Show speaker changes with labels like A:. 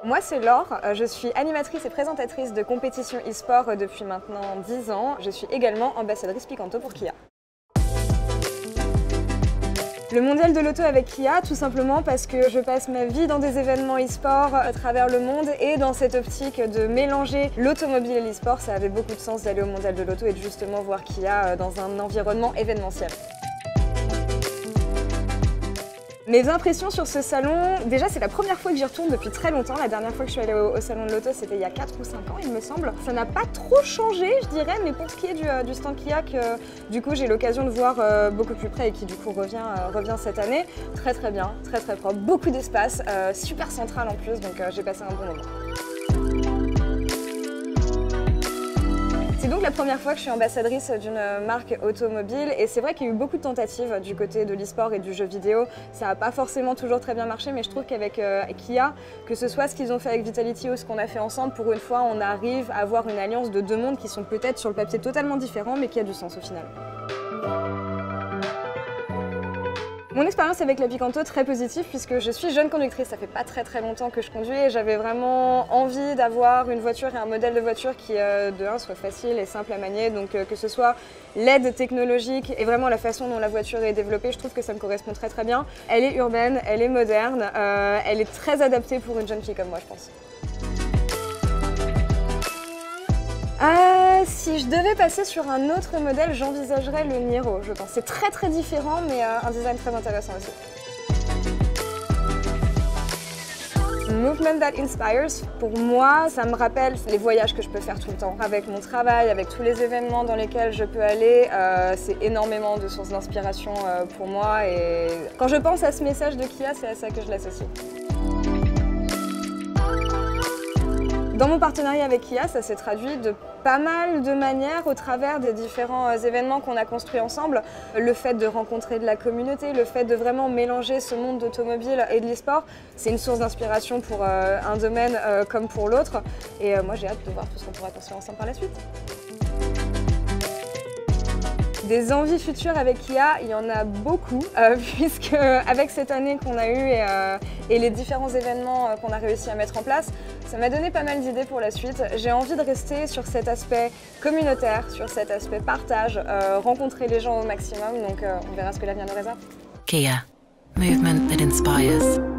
A: Moi c'est Laure, je suis animatrice et présentatrice de compétition e-sport depuis maintenant 10 ans. Je suis également ambassadrice Picanto pour Kia. Le mondial de l'auto avec Kia, tout simplement parce que je passe ma vie dans des événements e-sport à travers le monde et dans cette optique de mélanger l'automobile et l'e-sport, ça avait beaucoup de sens d'aller au mondial de l'auto et de justement voir Kia dans un environnement événementiel. Mes impressions sur ce salon, déjà c'est la première fois que j'y retourne depuis très longtemps. La dernière fois que je suis allée au salon de l'auto, c'était il y a 4 ou 5 ans il me semble. Ça n'a pas trop changé je dirais, mais pour ce qui est du stand Kia, que du coup j'ai l'occasion de voir beaucoup plus près et qui du coup revient cette année. Très bien, très propre, beaucoup d'espace, super central en plus, donc j'ai passé un bon moment. C'est donc la première fois que je suis ambassadrice d'une marque automobile et c'est vrai qu'il y a eu beaucoup de tentatives du côté de l'e-sport et du jeu vidéo. Ça n'a pas forcément toujours très bien marché, mais je trouve qu'avec Kia, que ce soit ce qu'ils ont fait avec Vitality ou ce qu'on a fait ensemble, pour une fois on arrive à avoir une alliance de deux mondes qui sont peut-être sur le papier totalement différents mais qui a du sens au final. Mon expérience avec la Picanto très positive puisque je suis jeune conductrice, ça fait pas très longtemps que je conduis et j'avais vraiment envie d'avoir une voiture et un modèle de voiture qui de un soit facile et simple à manier, donc que ce soit l'aide technologique et vraiment la façon dont la voiture est développée, je trouve que ça me correspond très bien. Elle est urbaine, elle est moderne, elle est très adaptée pour une jeune fille comme moi je pense. Si je devais passer sur un autre modèle, j'envisagerais le Niro, je pense. C'est très différent, mais un design très intéressant aussi. Movement that inspires, pour moi, ça me rappelle les voyages que je peux faire tout le temps. Avec mon travail, avec tous les événements dans lesquels je peux aller, c'est énormément de sources d'inspiration pour moi. Et quand je pense à ce message de Kia, c'est à ça que je l'associe. Dans mon partenariat avec Kia, ça s'est traduit de pas mal de manières au travers des différents événements qu'on a construits ensemble. Le fait de rencontrer de la communauté, le fait de vraiment mélanger ce monde d'automobile et de l'e-sport, c'est une source d'inspiration pour un domaine comme pour l'autre. Et moi j'ai hâte de voir tout ce qu'on pourra construire ensemble par la suite. Des envies futures avec Kia, il y en a beaucoup, puisque avec cette année qu'on a eue et les différents événements qu'on a réussi à mettre en place, ça m'a donné pas mal d'idées pour la suite. J'ai envie de rester sur cet aspect communautaire, sur cet aspect partage, rencontrer les gens au maximum, donc on verra ce que l'avenir nous réserve.
B: Kia, movement that inspires.